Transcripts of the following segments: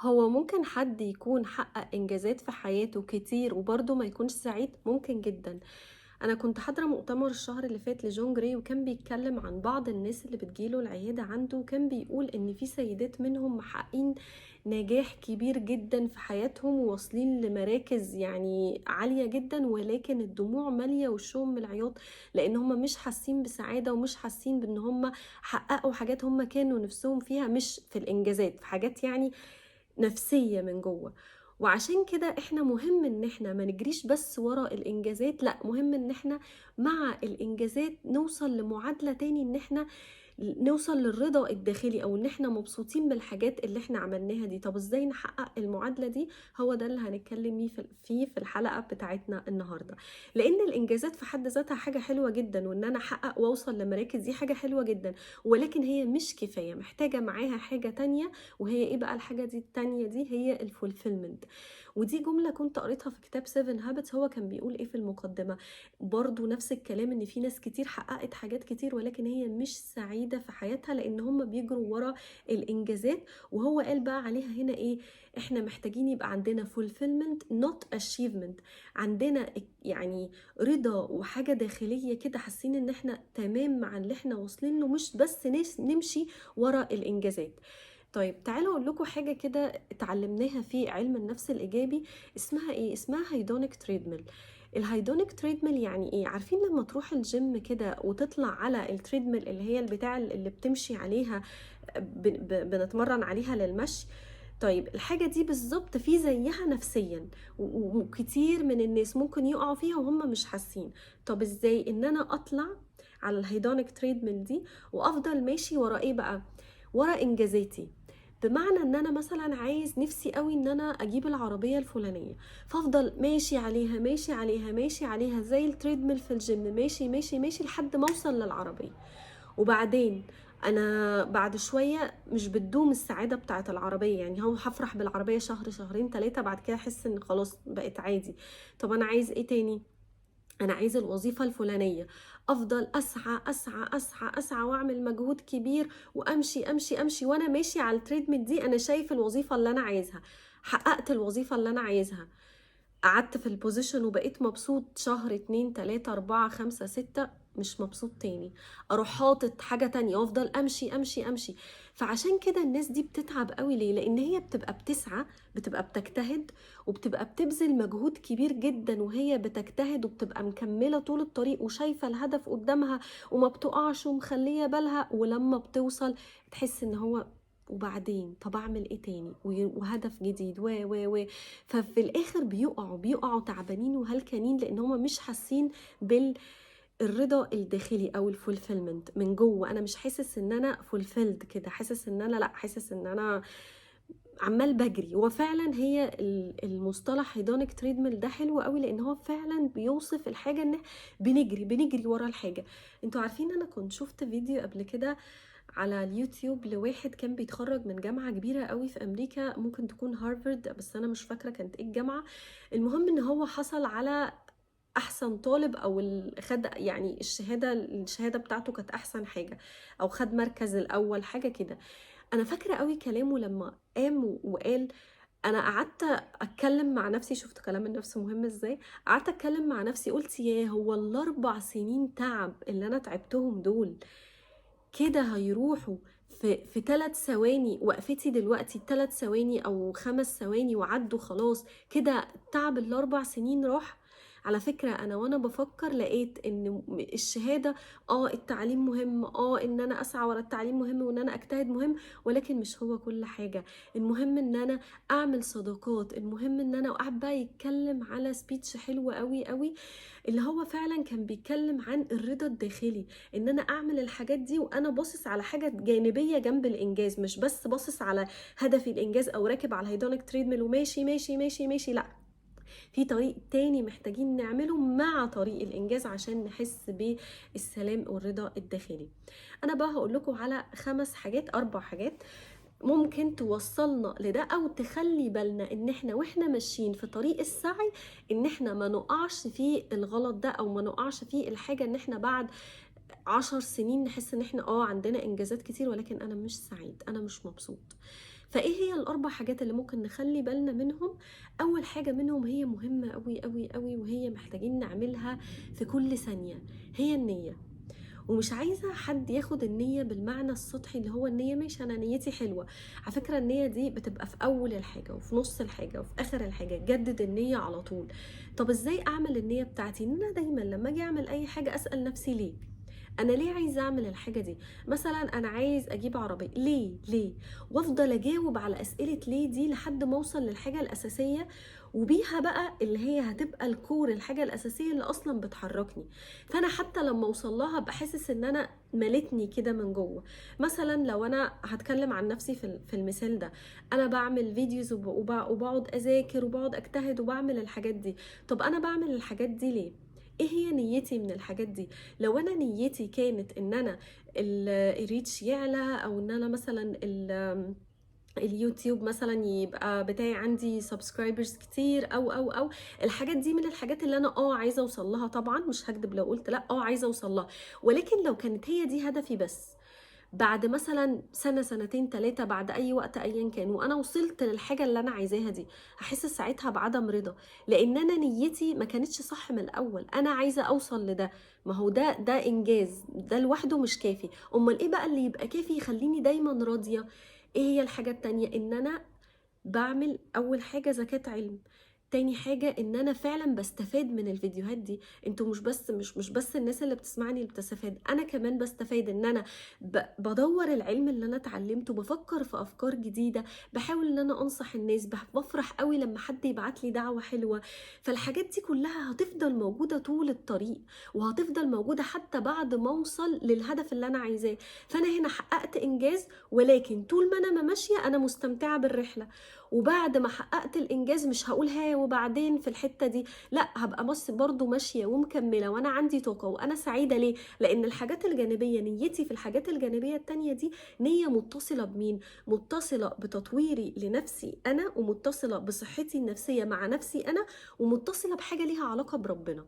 هو ممكن حد يكون حقق إنجازات في حياته كتير وبرضه ما يكونش سعيد، ممكن جدًا. أنا كنت حاضرة مؤتمر الشهر اللي فات لجون جراي، وكان بيتكلم عن بعض الناس اللي بتيجي له العيادة عنده، وكان بيقول إن في سيدات منهم محققين نجاح كبير جدًا في حياتهم، وواصلين لمراكز يعني عالية جدًا، ولكن الدموع مالية وشهم من العياط، لإن هم مش حاسين بسعادة ومش حاسين بإن هم حققوا حاجات هم كانوا نفسهم فيها، مش في الإنجازات، في حاجات يعني نفسية من جوه. وعشان كده احنا مهم ان احنا ما نجريش بس ورا الانجازات، لا، مهم ان احنا مع الانجازات نوصل لمعادلة تاني، ان احنا نوصل للرضا الداخلي، او ان احنا مبسوطين بالحاجات اللي احنا عملناها دي. طب ازاي نحقق المعادلة دي؟ هو ده اللي هنتكلم فيه في الحلقة بتاعتنا النهاردة. لان الانجازات في حد ذاتها حاجة حلوة جدا، وان انا احقق واوصل لمراكز دي حاجة حلوة جدا، ولكن هي مش كفاية، محتاجة معاها حاجة تانية. وهي ايه بقى الحاجة دي التانية دي؟ هي الفولفيلمنت. ودي جملة كنت قريتها في كتاب 7 هابتس. هو كان بيقول ايه في المقدمة؟ برضو نفس الكلام، ان في ناس كتير حققت حاجات كتير ولكن هي مش سعيدة في حياتها، لان هم بيجروا ورا الانجازات. وهو قال بقى عليها هنا ايه؟ احنا محتاجين يبقى عندنا fulfillment not achievement. عندنا يعني رضا وحاجة داخلية كده، حاسين ان احنا تمام مع اللي احنا واصلين له، مش بس نمشي ورا الانجازات. طيب تعالوا اقول لكم حاجه كده اتعلمناها في علم النفس الايجابي. اسمها ايه؟ اسمها هيدونيك تريدميل. الهيدونيك تريدميل يعني ايه؟ عارفين لما تروح الجيم كده وتطلع على التريدميل، اللي هي البتاع اللي بتمشي عليها، بنتمرن عليها للمشي. طيب الحاجة دي بالظبط في زيها نفسيا، وكتير من الناس ممكن يقعوا فيها وهم مش حاسين. طب ازاي؟ ان انا اطلع على الهيدونيك تريدميل دي وافضل ماشي ورا ايه بقى؟ ورا انجازاتي. بمعنى ان انا مثلا عايز نفسي قوي ان انا اجيب العربية الفلانية، فافضل ماشي عليها ماشي عليها ماشي عليها زي التريدميل في الجيم، ماشي ماشي ماشي لحد ما اوصل للعربية. وبعدين انا بعد شويه مش بتدوم السعاده بتاعه العربيه، يعني هو هفرح بالعربيه شهر شهرين ثلاثه، بعد كده احس ان خلاص بقت عادي. طب انا عايز ايه تاني؟ انا عايز الوظيفه الفلانيه. افضل اسعى اسعى اسعى اسعى واعمل مجهود كبير، وامشي امشي امشي وانا ماشي على التريدميل دي، انا شايف الوظيفه اللي انا عايزها، حققت الوظيفه اللي انا عايزها، قعدت في البوزيشن وبقيت مبسوط شهر 2 3 4 5 6، مش مبسوط تاني، اروح حاطط حاجة تانية وافضل امشي امشي امشي. فعشان كده الناس دي بتتعب قوي. ليه؟ لان هي بتبقى بتسعى، بتبقى بتجتهد، وبتبقى بتبذل مجهود كبير جدا وهي بتجتهد، وبتبقى مكملة طول الطريق وشايفة الهدف قدامها وما بتقعش ومخلية بالها. ولما بتوصل تحس ان هو وبعدين طب اعمل ايه تاني؟ وهدف جديد و ففي الاخر بيقعوا تعبانين وهلكانين، لان هما مش حاسين بالرضا الداخلي او الفولفيلمنت من جوه. انا مش حاسس ان انا فولفيلد كده، حاسس ان انا، لا، حاسس ان انا عمال بجري. وفعلا هي المصطلح هيدونيك تريدميل ده حلو قوي، لان هو فعلا بيوصف الحاجه، ان بنجري بنجري ورا الحاجه. انتوا عارفين انا كنت شفت فيديو قبل كده على اليوتيوب لواحد كان بيتخرج من جامعة كبيرة قوي في أمريكا، ممكن تكون هارفارد بس أنا مش فاكرة كانت إيه الجامعة. المهم إن هو حصل على أحسن طالب، أو خد يعني الشهادة بتاعته كانت أحسن حاجة، أو خد مركز الأول حاجة كده. أنا فاكرة قوي كلامه لما قام وقال، انا قعدت اتكلم مع نفسي. شفت كلام النفس مهم ازاي؟ قعدت اتكلم مع نفسي، قلت ياه، هو ال4 سنين تعب اللي انا تعبتهم دول كده هيروحوا في 3 ثواني؟ وقفتي دلوقتي 3 ثواني او 5 ثواني وعدوا خلاص كده، تعب ال4 سنين راح. على فكرة انا وانا بفكر لقيت ان الشهادة، التعليم مهم، ان انا اسعى ورا التعليم مهم، وان انا اجتهد مهم، ولكن مش هو كل حاجة. المهم ان انا اعمل صداقات، المهم ان انا قاعد بقى يتكلم على سبيتش حلو قوي قوي، اللي هو فعلا كان بيتكلم عن الرضا الداخلي، ان انا اعمل الحاجات دي وانا باصص على حاجه جانبيه جنب الانجاز، مش بس باصص على هدفي الانجاز، او راكب على الهيدونيك تريدميل وماشي ماشي ماشي ماشي. لا، في طريق تاني محتاجين نعمله مع طريق الانجاز عشان نحس بالسلام والرضا الداخلي. انا بقى هقول لكم على 5 حاجات 4 حاجات ممكن توصلنا لده، او تخلي بالنا ان احنا واحنا ماشيين في طريق السعي ان احنا ما نقعش في الغلط ده، او ما نقعش في الحاجة ان احنا بعد 10 سنين نحس ان احنا عندنا انجازات كتير ولكن انا مش سعيد، انا مش مبسوط. فايه هي الاربع حاجات اللي ممكن نخلي بالنا منهم؟ اول حاجه منهم هي مهمه قوي قوي قوي، وهي محتاجين نعملها في كل ثانيه، هي النيه. ومش عايزه حد ياخد النيه بالمعنى السطحي اللي هو النيه ماشي انا نيتي حلوه. على فكره النيه دي بتبقى في اول الحاجه وفي نص الحاجه وفي اخر الحاجه، جدد النيه على طول. طب ازاي اعمل النيه بتاعتي؟ ان انا دايما لما اجي اعمل اي حاجه اسال نفسي ليه، انا ليه عايز اعمل الحاجه دي؟ مثلا انا عايز اجيب عربيه، ليه؟ وافضل اجاوب على اسئله ليه دي لحد ما اوصل للحاجه الاساسيه، وبيها بقى اللي هي هتبقى الكور، الحاجه الاساسيه اللي اصلا بتحركني. فانا حتى لما اوصل لها بحسس ان انا ملتني كده من جوه. مثلا لو انا هتكلم عن نفسي في المثال ده، انا بعمل فيديوز وبقعد اذاكر وبقعد اجتهد وبعمل الحاجات دي. طب انا بعمل الحاجات دي ليه؟ ايه هي نيتي من الحاجات دي؟ لو انا نيتي كانت ان انا الريتش يعلى، او ان انا مثلا اليوتيوب مثلا يبقى بتاعي عندي سبسكرايبرز كتير، او الحاجات دي من الحاجات اللي انا عايزه اوصل لها. طبعا مش هكدب لو قلت لا، عايزه اوصل لها. ولكن لو كانت هي دي هدفي بس، بعد مثلا سنة سنتين تلاتة، بعد أي وقت أيا كان، وأنا وصلت للحاجة اللي أنا عايزاها دي، هحس ساعتها بعدم رضا، لأن أنا نيتي ما كانتش صح من الأول. أنا عايزة أوصل لده، ما هو ده إنجاز، ده لوحده مش كافي. أمال إيه بقى اللي يبقى كافي يخليني دايما راضية؟ إيه هي الحاجة التانية؟ إن أنا بعمل اول حاجه زكاة علم، تاني حاجة ان انا فعلا بستفاد من الفيديوهات دي. انتوا مش بس الناس اللي بتسمعني اللي بتستفاد، انا كمان بستفاد. ان انا بدور العلم اللي انا اتعلمته، بفكر في افكار جديدة، بحاول ان انا انصح الناس، بفرح قوي لما حد يبعت لي دعوة حلوة. فالحاجات دي كلها هتفضل موجودة طول الطريق، وهتفضل موجودة حتى بعد ما اوصل للهدف اللي انا عايزاه. فانا هنا حققت انجاز، ولكن طول ما انا ماشية انا مستمتعة بالرحلة. وبعد ما حققت الانجاز مش هقول ها وبعدين في الحته دي، لا، هبقى بس برضو ماشيه ومكمله وانا عندي طاقه وانا سعيده. ليه؟ لان الحاجات الجانبيه، نيتي في الحاجات الجانبيه التانية دي نيه متصله بمين؟ متصله بتطويري لنفسي انا، ومتصله بصحتي النفسيه مع نفسي انا، ومتصله بحاجه ليها علاقه بربنا.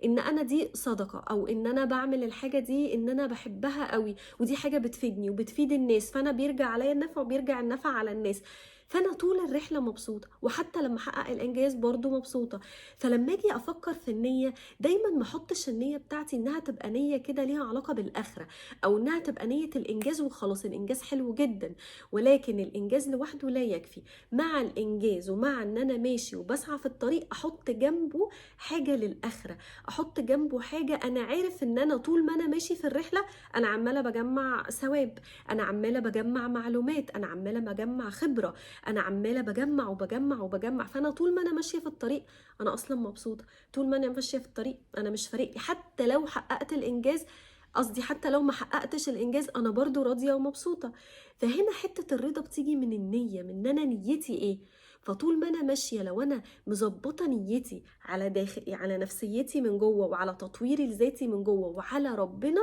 ان انا دي صدقه، او ان انا بعمل الحاجه دي ان انا بحبها قوي، ودي حاجه بتفيدني وبتفيد الناس، فانا بيرجع عليا النفع وبيرجع النفع على الناس. فانا طول الرحله مبسوطه، وحتى لما احقق الانجاز برضو مبسوطه. فلما اجي افكر في النيه، دايما ما احطش النيه بتاعتي انها تبقى نيه كده ليها علاقه بالاخره، او انها تبقى نيه الانجاز وخلاص. الانجاز حلو جدا، ولكن الانجاز لوحده لا يكفي. مع الانجاز ومع ان انا ماشي وبسعى في الطريق، احط جنبه حاجه للاخره، احط جنبه حاجه انا عارف ان انا طول ما انا ماشي في الرحله انا عماله بجمع ثواب، انا عماله بجمع معلومات، انا عماله بجمع خبره، انا عماله بجمع وبجمع وبجمع. فانا طول ما انا ماشيه في الطريق انا اصلا مبسوطه. طول ما انا ماشيه في الطريق انا مش فارق لي حتى لو حققت الانجاز، قصدي حتى لو ما حققتش الانجاز انا برضو راضيه ومبسوطه. فهنا حته الرضا بتيجي من النيه، من ان انا نيتي ايه. فطول ما انا ماشيه، لو انا مظبطه نيتي على داخل، على نفسيتي من جوه، وعلى تطويري لذاتي من جوه، وعلى ربنا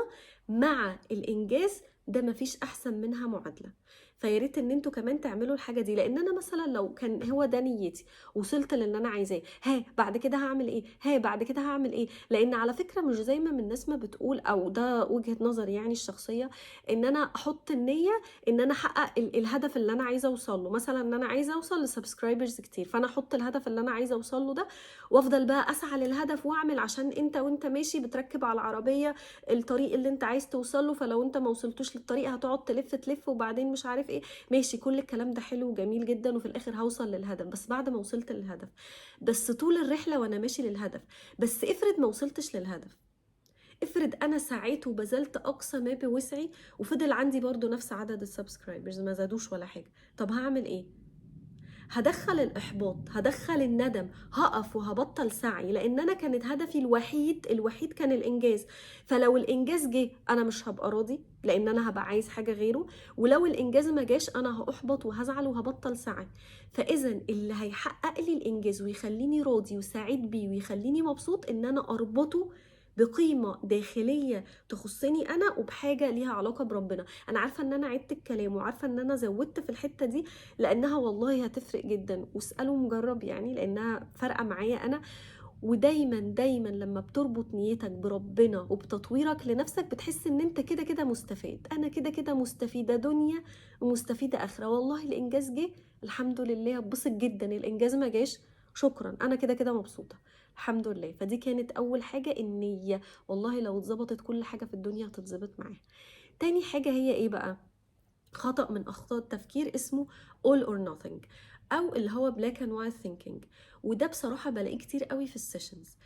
مع الانجاز، ده مفيش احسن منها معادله. فياريت ان انتوا كمان تعملوا الحاجه دي. لان انا مثلا لو كان هو ده نيتي، وصلت للي انا عايزاه، بعد كده هعمل ايه؟ بعد كده هعمل ايه؟ لان على فكره مش زي ما من الناس ما بتقول، او ده وجهه نظري يعني الشخصيه، ان انا احط النيه ان انا احقق الهدف اللي انا عايزه اوصل له. مثلا ان انا عايزه اوصل لسبسكرايبرز كتير، فانا احط الهدف اللي انا عايزه اوصل له ده، وافضل بقى اسعى للهدف واعمل. عشان انت وانت ماشي بتركب على العربيه الطريق اللي انت عايز توصل له، فلو انت ما وصلتوش للطريق هتقعد تلف وبعدين مش عارف ايه. ماشي، كل الكلام ده حلو وجميل جدا، وفي الاخر هوصل للهدف. بس بعد ما وصلت للهدف، بس طول الرحله وانا ماشي للهدف، بس افرض ما وصلتش للهدف، افرض انا سعيت وبذلت اقصى ما بوسعي، وفضل عندي برضو نفس عدد السبسكرايبرز ما زادوش ولا حاجه، طب هعمل ايه؟ هدخل الاحباط، هدخل الندم، هقف وهبطل سعي. لان انا كانت هدفي الوحيد كان الانجاز. فلو الانجاز جه انا مش هبقى راضي، لان انا هبقى عايز حاجه غيره. ولو الانجاز ما جاش انا هاحبط وهزعل وهبطل سعي. فاذا اللي هيحقق لي الانجاز ويخليني راضي وسعيد بيه ويخليني مبسوط، ان انا اربطه بقيمه داخليه تخصني انا، وبحاجه ليها علاقه بربنا. انا عارفه ان انا عدت الكلام، وعارفه ان انا زودت في الحته دي، لانها والله هتفرق جدا. واسالوا مجرب يعني، لانها فارقه معايا انا. ودايما دايما لما بتربط نيتك بربنا وبتطويرك لنفسك بتحس ان انت كده كده مستفيد. انا كده كده مستفيدة دنيا ومستفيدة اخرة، والله الانجاز جه الحمد لله اتبسط جدا، الانجاز ما جاش شكرا، انا كده كده مبسوطة الحمد لله. فدي كانت اول حاجة، النية. والله لو اتظبطت كل حاجة في الدنيا هتتظبط معاها. تاني حاجة هي ايه بقى؟ خطأ من أخطاء التفكير اسمه all or nothing، أو اللي هو black and white thinking. وده بصراحة بلاقيه كتير قوي في السيشنز.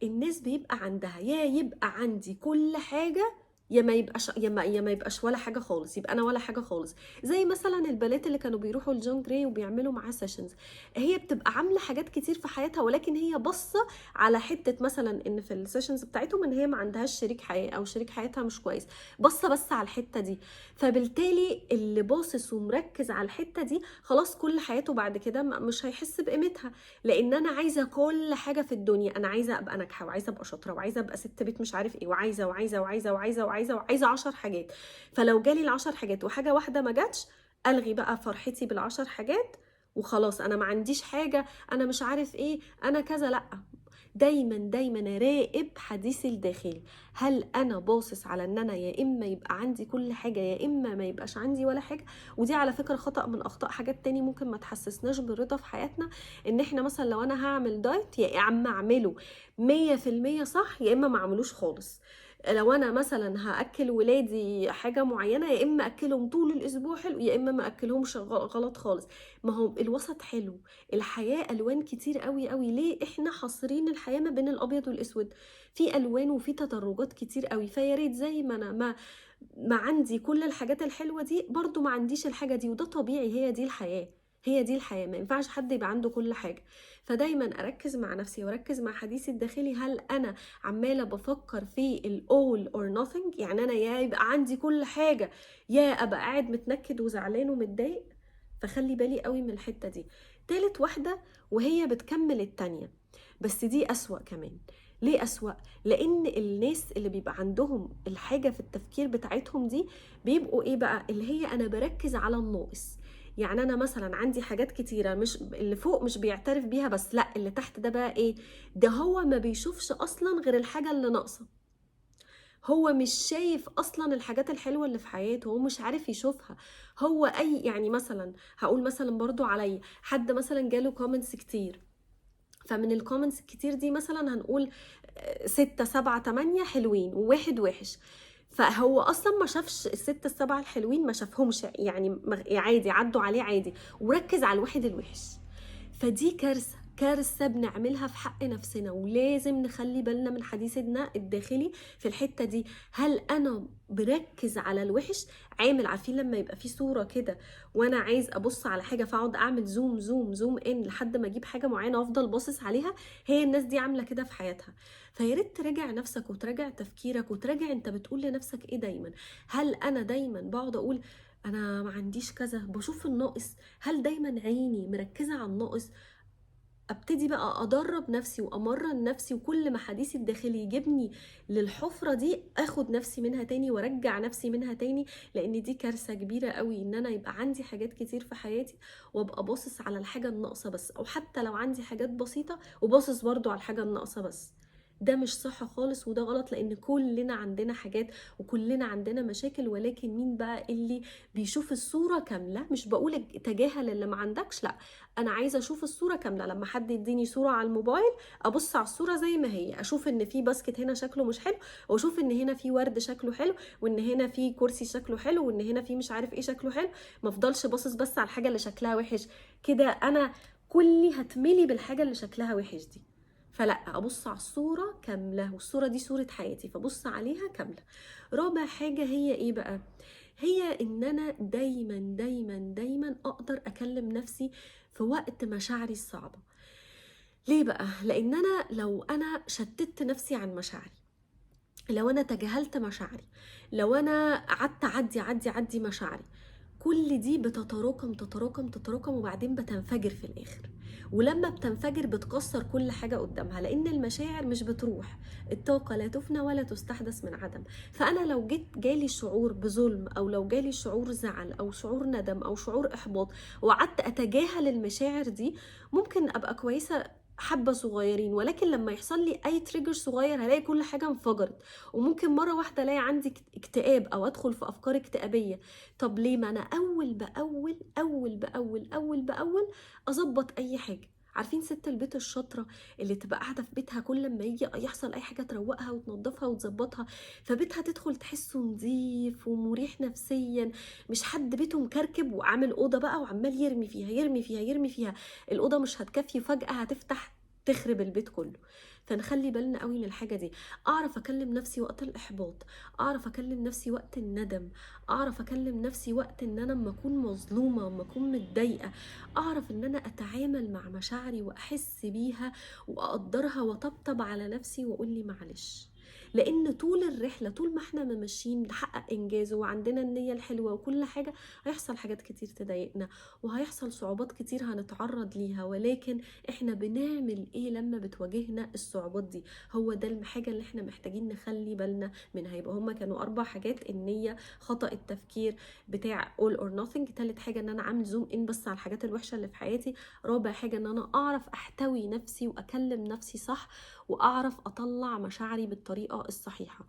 الناس بيبقى عندها يا يبقى عندي كل حاجة، يا ما يبقاش يا ما يبقاش ولا حاجة خالص، يبقى أنا ولا حاجة خالص. زي مثلا البنات اللي كانوا بيروحوا لجون جراي وبيعملوا معاه سيشنز، هي بتبقى عاملة حاجات كتير في حياتها، ولكن هي بصة على حتة مثلا إن في السيشنز بتاعتهم إن هي ما عندهاش شريك حياة أو شريك حياتها مش كويس، بصة بس على الحتة دي. فبالتالي اللي باصص ومركز على الحتة دي خلاص كل حياته بعد كده مش هيحس بقيمتها، لان انا عايزه كل حاجه في الدنيا. انا عايزه ابقى ناجحه، وعايزه ابقى شاطره، وعايزه ابقى ست بيت مش عارف ايه، وعايزه وعايزه وعايزه وعايزه وعايزه وعايزه 10 حاجات. فلو جالي ال10 حاجات وحاجه واحده ما جاتش، الغي بقى فرحتي بال10 حاجات وخلاص، انا ما عنديش حاجه، انا مش عارف ايه، انا كذا. لا، دايما دايما راقب حديثي الداخلي. هل انا باصص على ان انا يا اما يبقى عندي كل حاجه يا اما ما يبقاش عندي ولا حاجه؟ ودي على فكره خطأ من اخطاء حاجات تاني ممكن ما تحسسناش بالرضا في حياتنا. ان احنا مثلا لو انا هعمل دايت، يا اما اعمله 100% صح يا اما ما اعملوش خالص. لو انا مثلا هاكل ولادي حاجه معينه، يا اما اكلهم طول الاسبوع حلو يا اما ما اكلهمش غلط خالص. ما هو الوسط حلو. الحياه الوان كتير قوي قوي، ليه احنا حاصرين الحياه ما بين الابيض والاسود؟ في الوان وفي تدرجات كتير قوي. فيا ريت زي ما انا ما عندي كل الحاجات الحلوه دي، برضو ما عنديش الحاجه دي، وده طبيعي، هي دي الحياه. هي دي الحياه، ما ينفعش حد يبقى عنده كل حاجه. فدايما اركز مع نفسي واركز مع حديثي الداخلي، هل انا عماله بفكر في الاول اور nothing؟ يعني انا يا يبقى عندي كل حاجه يا ابقى قاعد متنكد وزعلان ومتضايق. فخلي بالي قوي من الحته دي. تالت واحده وهي بتكمل التانية، بس دي اسوأ كمان. ليه اسوأ؟ لان الناس اللي بيبقى عندهم الحاجه في التفكير بتاعتهم دي بيبقوا ايه بقى؟ اللي هي انا بركز على الناقص. يعني انا مثلا عندي حاجات كتيره، مش اللي فوق مش بيعترف بيها بس، لا اللي تحت ده بقى ايه؟ ده هو ما بيشوفش اصلا غير الحاجه اللي ناقصه. هو مش شايف اصلا الحاجات الحلوه اللي في حياته، هو مش عارف يشوفها. هو اي يعني مثلا هقول مثلا برضو عليا حد مثلا جاله كومنتس كتير، فمن الكومنتس الكتير دي مثلا هنقول 6 7 8 حلوين وواحد وحش. فهو اصلا ما شافش ال6 ال7 الحلوين، ما شافهمش، يعني عادي عدوا عليه عادي، وركز على الواحد الوحش. فدي كارثه، كارثه بنعملها في حق نفسنا، ولازم نخلي بالنا من حديثنا الداخلي في الحته دي. هل انا بركز على الوحش؟ عامل عارفين لما يبقى في صوره كده وانا عايز ابص على حاجه، فاقعد اعمل زوم زوم زوم ان لحد ما اجيب حاجه معينه وافضل باصص عليها؟ هي الناس دي عامله كده في حياتها. فيا ريت تراجع نفسك وتراجع تفكيرك وتراجع انت بتقول لنفسك ايه دايما. هل انا دايما بقعد اقول انا ما عنديش كذا، بشوف الناقص؟ هل دايما عيني مركزه على الناقص؟ ابتدي بقى ادرب نفسي وامرن نفسي، وكل ما حديثي الداخلي يجيبني للحفرة دي اخد نفسي منها تاني وارجع نفسي منها تاني. لان دي كارثة كبيرة قوي ان انا يبقى عندي حاجات كتير في حياتي وابقى باصص على الحاجة الناقصة بس، او حتى لو عندي حاجات بسيطة وباصص برضو على الحاجة الناقصة بس. ده مش صح خالص وده غلط، لان كلنا عندنا حاجات وكلنا عندنا مشاكل. ولكن مين بقى اللي بيشوف الصورة كاملة؟ مش بقول تجاهل اللي ما عندكش، لا، انا عايزه اشوف الصوره كامله. لما حد يديني صوره على الموبايل ابص على الصوره زي ما هي، اشوف ان في باسكت هنا شكله مش حلو، واشوف ان هنا في ورد شكله حلو، وان هنا في كرسي شكله حلو، وان هنا في مش عارف ايه شكله حلو. ما افضلش باصص بس على الحاجه اللي شكلها وحش كده، انا كلي هتملي بالحاجه اللي شكلها وحش دي. فلا، ابص على الصوره كامله، والصوره دي صوره حياتي فبص عليها كامله. رابع حاجه هي ايه بقى؟ هي ان انا دايما دايما دايما اقدر اكلم نفسي في وقت مشاعري الصعبة. ليه بقى؟ لان انا لو انا شتت نفسي عن مشاعري، لو انا تجاهلت مشاعري، لو انا قعدت اعدي مشاعري، كل دي بتتراكم تتراكم تتراكم وبعدين بتنفجر في الاخر. ولما بتنفجر بتكسر كل حاجة قدامها، لان المشاعر مش بتروح، الطاقة لا تفنى ولا تستحدث من عدم. فانا لو جالي شعور بظلم، او لو جالي شعور زعل او شعور ندم او شعور احباط، وقعدت اتجاهل المشاعر دي، ممكن ابقى كويسة حبة صغيرين، ولكن لما يحصل لي اي تريجر صغير هلاقي كل حاجة انفجرت، وممكن مرة واحدة الاقي عندي اكتئاب او ادخل في افكار اكتئابية. طب ليه؟ ما انا اول باول اول باول اول باول اظبط اي حاجة. عارفين ست البيت الشاطرة اللي تبقى قاعدة في بيتها، كل ما يجي يحصل اي حاجة تروقها وتنظفها وتظبطها، فبيتها تدخل تحسه نظيف ومريح نفسيا، مش حد بيته مكركب وعامل اوضه بقى وعمال يرمي فيها يرمي فيها يرمي فيها. الاوضه مش هتكفي، فجاه هتفتح تخرب البيت كله. فنخلي بالنا قوي من الحاجه دي. اعرف اكلم نفسي وقت الاحباط، اعرف اكلم نفسي وقت الندم، اعرف اكلم نفسي وقت ان انا لما اكون مظلومه وما اكون متضايقه، اعرف ان انا اتعامل مع مشاعري واحس بيها واقدرها واطبطب على نفسي واقول لي معلش. لان طول الرحله، طول ما احنا ماشيين نحقق انجاز وعندنا النيه الحلوه وكل حاجه، هيحصل حاجات كتير تضايقنا وهيحصل صعوبات كتير هنتعرض ليها، ولكن احنا بنعمل ايه لما بتواجهنا الصعوبات دي؟ هو ده الحاجه اللي احنا محتاجين نخلي بالنا منها. يبقى هما كانوا 4 حاجات: النيه، خطأ التفكير بتاع all or nothing، تالت حاجه ان انا اعمل زوم ان بس على الحاجات الوحشه اللي في حياتي، رابع حاجه ان انا اعرف احتوي نفسي واكلم نفسي صح، واعرف اطلع مشاعري بالطريقه الصحيحه.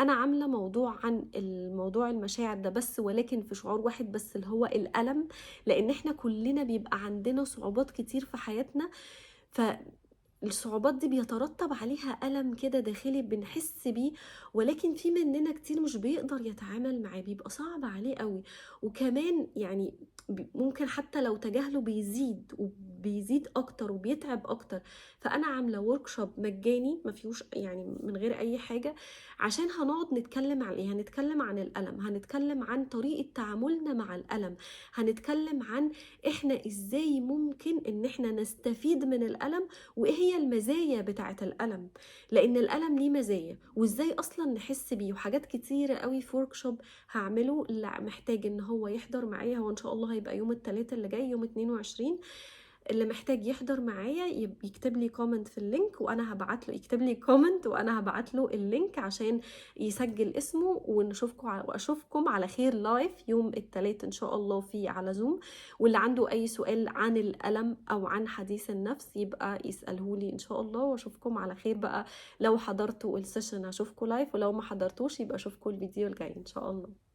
انا عامله موضوع عن الموضوع المشاعر ده بس، ولكن في شعور واحد بس اللي هو الالم، لان احنا كلنا بيبقى عندنا صعوبات كتير في حياتنا، فالصعوبات دي بيترتب عليها ألم كده داخلي بنحس بيه، ولكن في مننا كتير مش بيقدر يتعامل معاه، بيبقى صعب عليه قوي. وكمان يعني ممكن حتى لو تجاهله بيزيد وبيزيد اكتر وبيتعب اكتر. فانا عامله وركشوب مجاني ما فيهوش يعني من غير اي حاجه، عشان هنقعد نتكلم عن ايه؟ هنتكلم عن الالم، هنتكلم عن طريقه تعاملنا مع الالم، هنتكلم عن احنا ازاي ممكن ان احنا نستفيد من الالم، وايه هي المزايا بتاعه الالم، لان الالم ليه مزايا، وازاي اصلا نحس بيه، وحاجات كتيره قوي في وركشوب هعمله. اللي محتاج ان هو يحضر معايا، هو ان شاء الله هيبقى يوم الثلاثاء اللي جاي يوم 22، اللي محتاج يحضر معايا يكتب لي كومنت في اللينك وانا هبعت له، يكتب لي كومنت وانا هبعت له اللينك عشان يسجل اسمه، ونشوفكم واشوفكم على خير لايف يوم الثلاث ان شاء الله في على زوم. واللي عنده اي سؤال عن الالم او عن حديث النفس يبقى يساله لي ان شاء الله، واشوفكم على خير بقى. لو حضرتوا السيشن هشوفكم لايف، ولو ما حضرتوش يبقى اشوفكم الفيديو الجاي ان شاء الله.